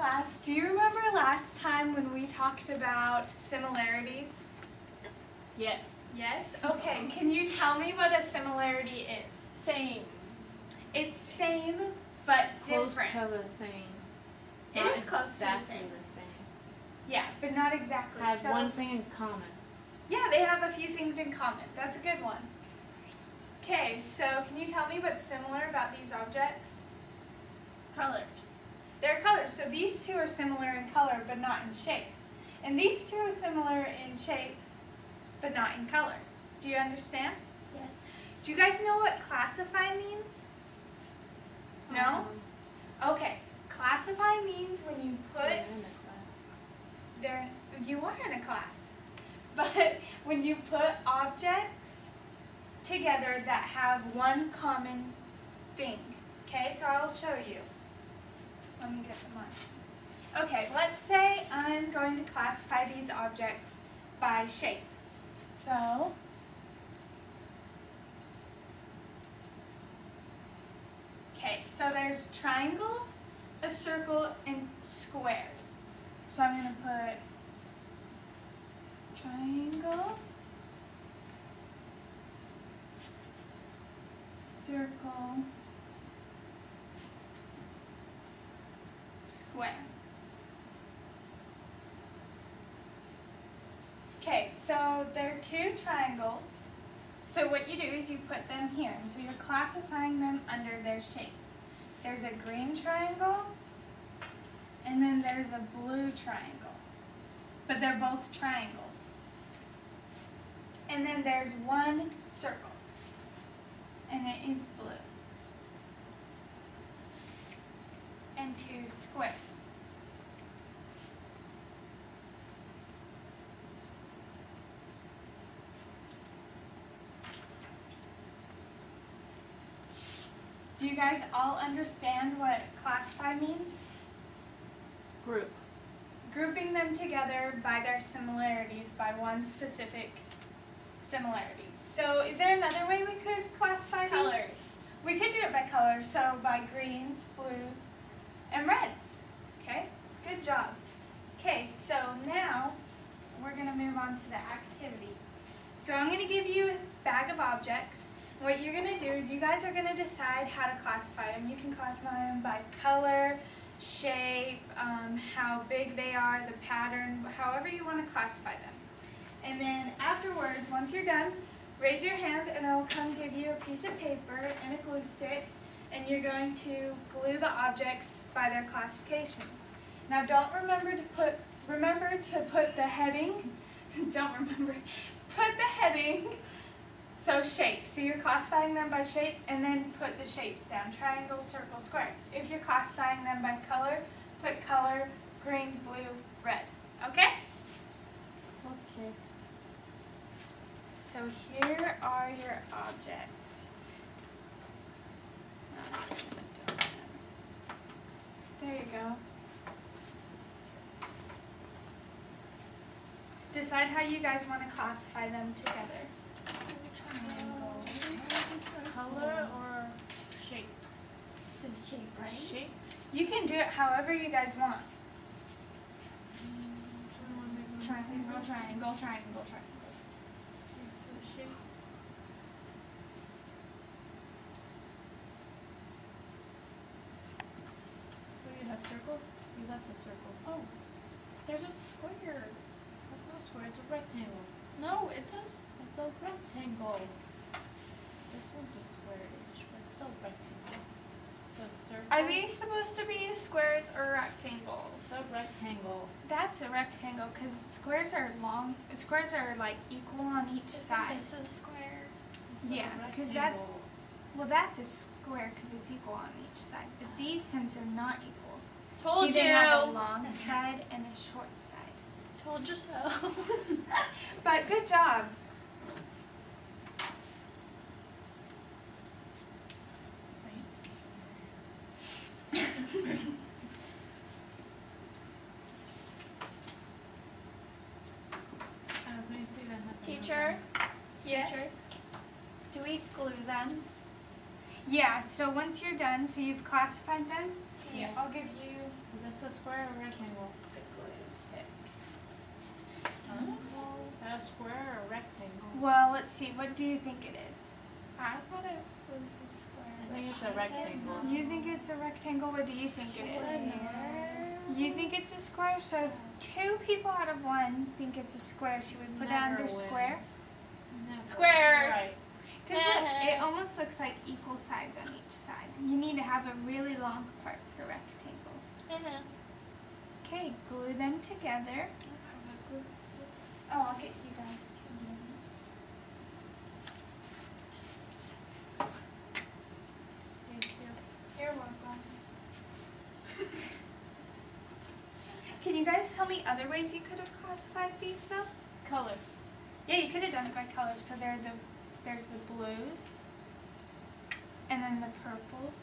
class, do you remember last time when we talked about similarities? Yes. Yes? Okay, can you tell me what a similarity is? Same. It's same, but different. Close to the same. It Not is close to the exactly same. the same. Yeah, but not exactly. Has So, one thing in common. yeah, they have a few things in common. That's a good one. Okay, so can you tell me what's similar about these objects? Colors. They're colors. So these two are similar in color, but not in shape. And these two are similar in shape, but not in color. Do you understand? Yes. Do you guys know what classify means? No? Okay. Classify means when you put you are in a class. But when you put objects together that have one common thing. Okay, so I'll show you. Let me get them on. Okay, let's say I'm going to classify these objects by shape. So, okay, so there's triangles, a circle, and squares. So I'm going to put triangle, circle, square. Okay, so there are two triangles. So what you do is you put them here. And so you're classifying them under their shape. There's a green triangle, and then there's a blue triangle. But they're both triangles. And then there's one circle, and it is blue. And two squares. Do you guys all understand what classify means? Group. Grouping them together by their similarities, by one specific similarity. So is there another way we could classify these? Colors. We could do it by color, so by greens, blues, and reds. Okay, good job. Okay, so now we're going to move on to the activity. So I'm going to give you a bag of objects. What you're going to do is you guys are going to decide how to classify them. You can classify them by color, shape, how big they are, the pattern, however you want to classify them. And then afterwards, once you're done, raise your hand and I'll come give you a piece of paper and a glue stick, and you're going to glue the objects by their classifications. Now don't remember to put the heading, put the heading, so shape. So you're classifying them by shape, and then put the shapes down, triangle, circle, square. If you're classifying them by color, put color, green, blue, red. Okay? Okay. So here are your objects. There you go. Decide how you guys want to classify them together. Color or shape? It's a shape, right? Shape. You can do it however you guys want. Triangle, triangle, triangle, triangle. Okay, so shape. What do you have, circles? You left a circle. Oh, there's a square. That's not a square, it's a rectangle. No, it's a. It's a rectangle. This one's a square-ish, but it's still rectangle. So circle. Are these supposed to be squares or rectangles? It's a rectangle. That's a rectangle because squares are long. Squares are like equal on each side. This is a square. Yeah, because that's a square because it's equal on each side. But these, since they're not equal, Told see, you. they have a long side and a short side. Told you so. But good job. Teacher. Yes. Teacher. Do we glue them? Yeah. So once you're done, so you've classified them. Yeah. I'll give you. Is this a square or rectangle? The glue stick. Is that a square or a rectangle? Well, let's see. What do you think it is? I thought it was a square. I think it's but a she said rectangle. no. You think it's a rectangle? What do you think it She is? said no. You think it's a square? So if 2 people out of 1 think it's a square, should we put it under Never win. square? Never. Square. Right. Because look, it almost looks like equal sides on each side. You need to have a really long part for rectangle. Okay, glue them together. Oh, I'll get you guys. Thank you. You're welcome. Can you guys tell me other ways you could have classified these though? Color. Yeah, you could have done it by color. So there's the blues, and then the purples,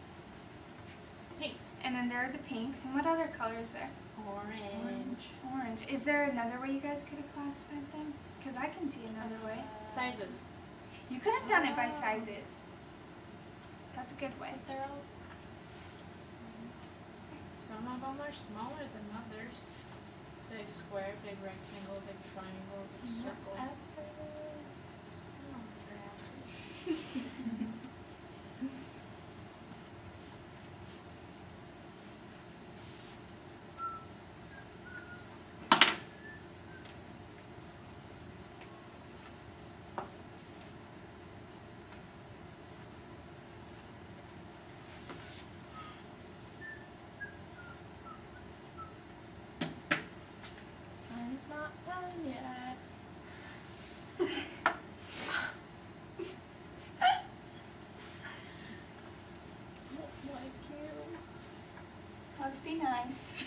Pinks. and then there are the pinks. And what other color is there? Orange. Orange. Is there another way you guys could have classified them? Because I can see another way. Sizes. You could have done it by sizes. That's a good way. They're all Some of them are smaller than others. Big square, big rectangle, big triangle, big circle. Oh, perhaps. mine's not done yet. Like you. Let's be nice.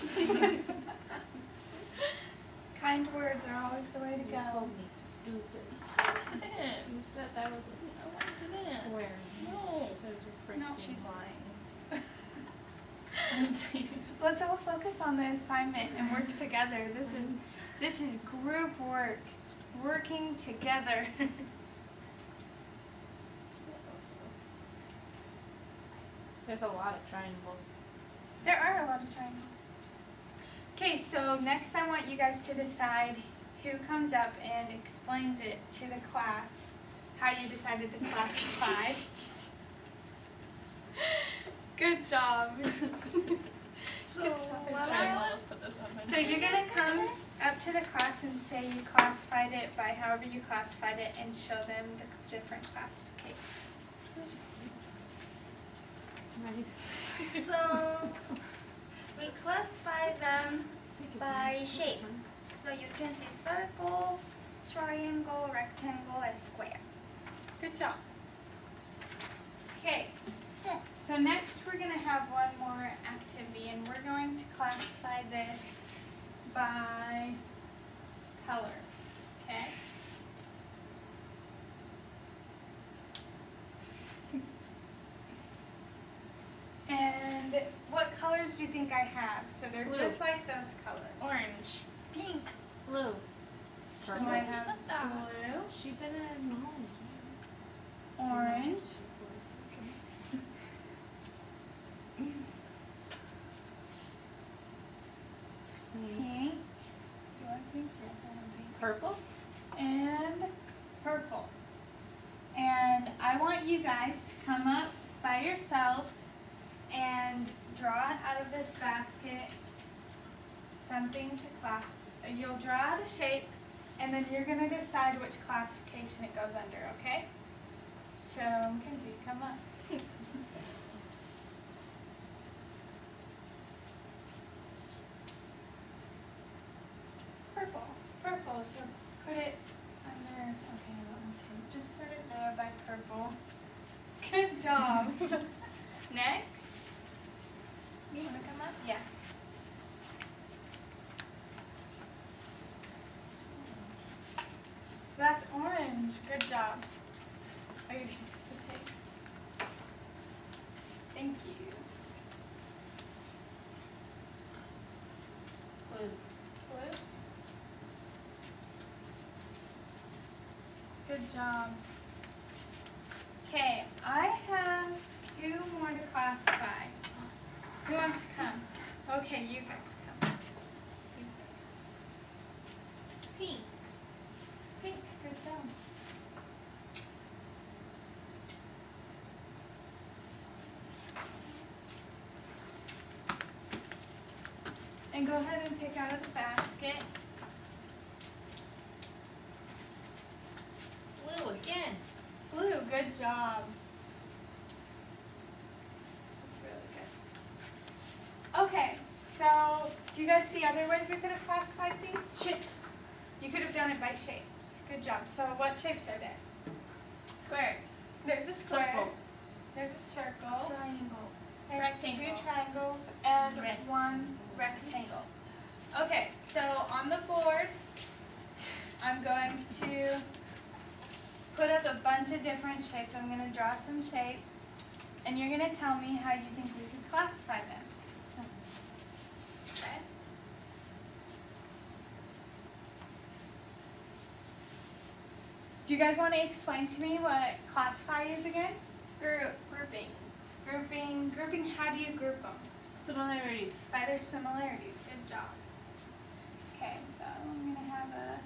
Kind words are always the way to You go. called me stupid. To them. You said that was a Square. No. She said it was a No, freaking she's lying. Let's all focus on the assignment and work together. This is group work. Working together. There's a lot of triangles. There are a lot of triangles. Okay, so next I want you guys to decide who comes up and explains it to the class, how you decided to classify. Good job. So So you're going to come up to the class and say you classified it by however you classified it and show them the different classifications. So we classify them by shape. So you can see circle, triangle, rectangle, and square. Good job. Okay, so next we're going to have one more activity and we're going to classify this by color, okay? And what colors do you think I have? So they're Blue. just like those colors. Orange. Pink. Blue. So Purple. I You have said that. blue, She didn't acknowledge orange, pink. Do I have pink? Yes, I have pink. Purple? And purple. And I want you guys to come up by yourselves and draw out of this basket something to class. You'll draw out a shape and then you're going to decide which classification it goes under, okay? So, Mackenzie, come up. Purple, so put it under, okay, let me take, just set it there by purple. Good job. Next. Me, you come up. Yeah. So that's orange. Good job. Oh, you're just okay. Thank you. Blue. Blue. Good job. Okay, I have 2 more to classify. Who wants to come? Okay, you guys come. Pink. Pink, good job. And go ahead and pick out of the basket. Blue again. Blue, good job. That's really good. Okay, so do you guys see other ways we could have classified these? Shapes. You could have done it by shapes. Good job. So what shapes are there? Squares. There's a square. Circle. There's a circle. Triangle. There's Rectangle. 2 triangles and Red. 1 rectangle. Okay, so on the board, I'm going to put up a bunch of different shapes. I'm going to draw some shapes, and you're going to tell me how you think we could classify them. Okay? Do you guys want to explain to me what classify is again? Grouping. Grouping, how do you group them? Similarities. By their similarities. Good job. Okay, so I'm going to have a...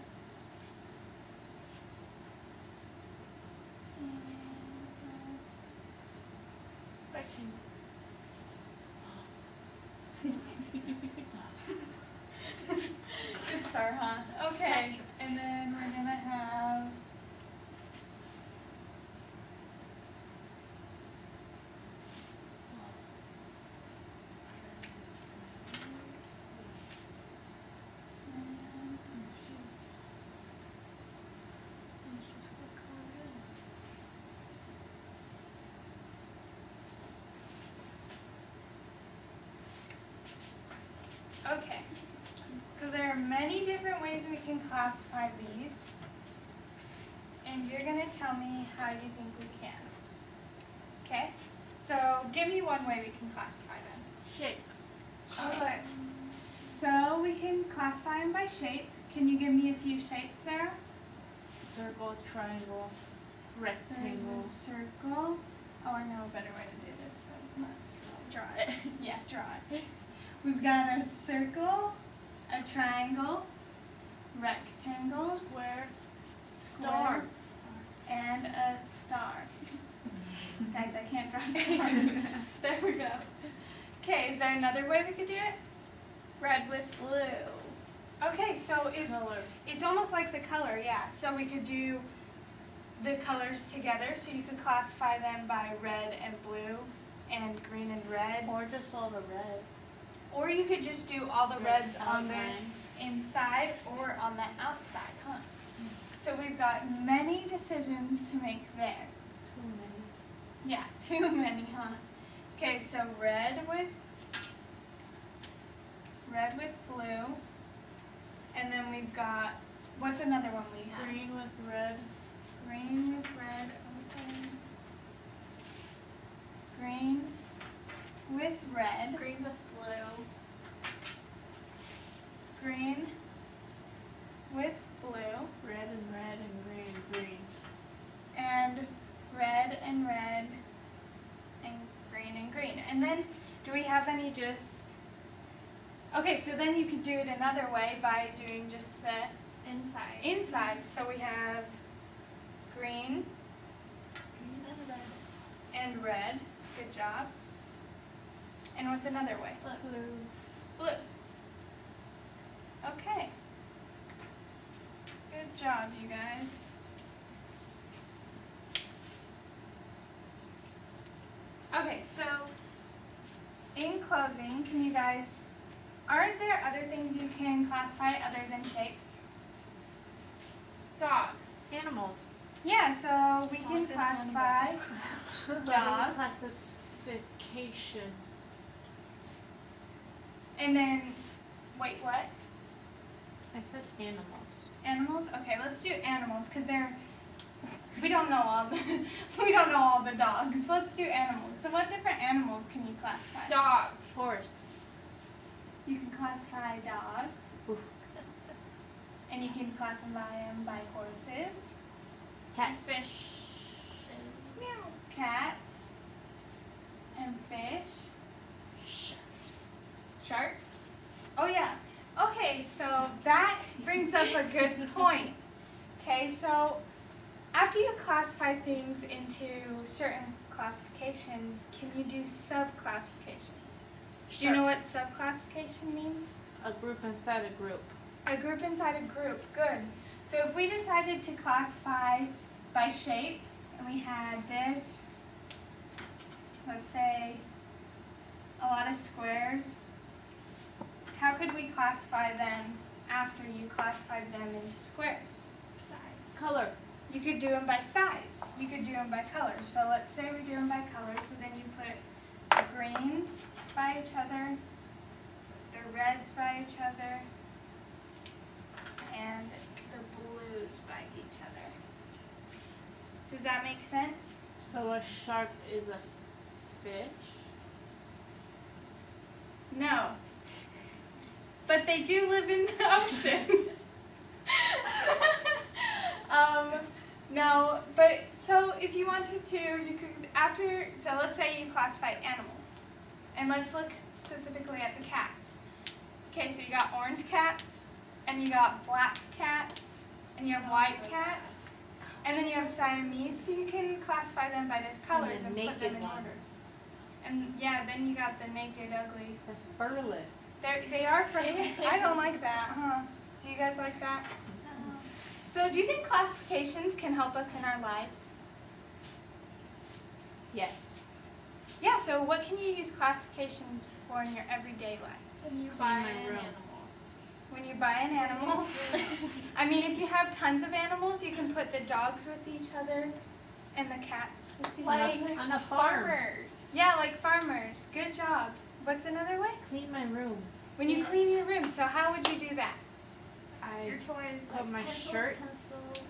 Rectangle. Good start, huh? Okay, and then we're going to have... Okay, so there are many different ways we can classify these, and you're going to tell me how you think we can. Okay, so give me one way we can classify them. Shape. Okay, so we can classify them by shape. Can you give me a few shapes there? Circle, triangle, There's rectangle. a circle. Oh, I know a better way to do this. So it's not Draw it. Yeah, draw it. We've got a circle, a triangle, rectangle, Square. square, and a star. Guys, I can't draw stars. There we go. Okay, is there another way we could do it? Red with blue. Okay, so Color. it's almost like the color, yeah. So we could do the colors together, so you could classify them by red and blue and green and red. Or just all the red. Or you could just do all the Red reds on the outline. inside or on the outside, huh? So we've got many decisions to make there. Too many. Yeah, too many, huh? Okay, so red with blue. And then we've got, what's another one we have? Green with red. Green with red, okay. Green with red. Green with blue. Green with blue. Red and green. And red and red and green. And then, do we have any just, okay, so then you could do it another way by doing just the Inside. inside. So we have green Green and red. and red. Good job. And what's another way? Blue. Blue. Okay. Good job, you guys. Okay, so in closing, can you guys, aren't there other things you can classify other than shapes? Dogs. Animals. Yeah, so we can Dogs and classify dogs. Classification. And then, wait, what? I said animals. Animals? Okay, let's do animals because we don't know all the dogs. Let's do animals. So what different animals can you classify? Dogs. Horse. You can classify dogs, Oof. and you can classify them by horses, Cat. Fish. cats, and fish, Sharks? Oh yeah. Okay, so that brings up a good point. Okay, so after you classify things into certain classifications, can you do sub-classifications? Do you know what sub-classification means? A group inside a group. A group inside a group, good. So if we decided to classify by shape, and we had this, let's say, a lot of squares, how could we classify them after you classified them into squares? Size. Color. You could do them by size. You could do them by color. So let's say we do them by color, so then you put the greens by each other, the reds by each other, and the blues by each other. Does that make sense? So a shark is a fish? No. But they do live in the ocean. No, but so if you wanted to, you could, so let's say you classified animals. And let's look specifically at the cats. Okay, so you got orange cats, and you got black cats, and you have white cats, and then you have Siamese, so you can classify them by their colors and put them in order. And yeah, then you got the naked, ugly. They're furless. They are furless. I don't like that, huh? Do you guys like that? So do you think classifications can help us in our lives? Yes. Yeah, so what can you use classifications for in your everyday life? When you Clean buy my an room. animal. When you buy an animal? I mean, if you have tons of animals, you can put the dogs with each other and the cats with each Like other. On a farm. farmers. Yeah, like farmers. Good job. What's another way? Clean my room. When you clean your room, so how would you do that? Your I toys. put my pencils, shirts pencil.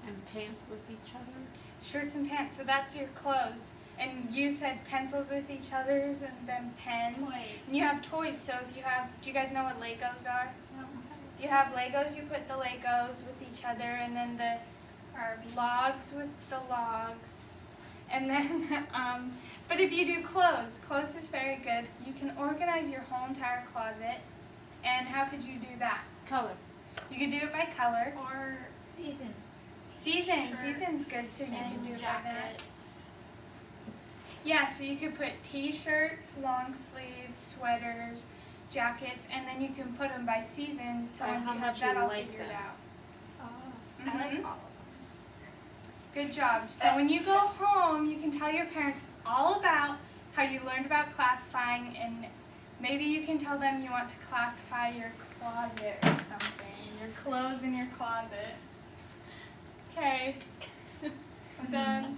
and pants with each other. Shirts and pants, so that's your clothes. And you said pencils with each other's and then pens. Toys. And you have toys, so if you have, do you guys know what Legos are? If you have Legos, you put the Legos with each other, and then the logs with the logs. And then, but if you do clothes is very good. You can organize your whole entire closet. And how could you do that? Color. You could do it by color. Or Season. Season's good, so you can and do it by that. jackets. Yeah, so you could put t-shirts, long sleeves, sweaters, jackets, and then you can put them by season, so By once how you have much that you all like figured them. out. Oh, I like Mhm. all of them. Good job. So when you go home, you can tell your parents all about how you learned about classifying, and maybe you can tell them you want to classify your closet or something, your clothes in your closet. Okay, I'm done.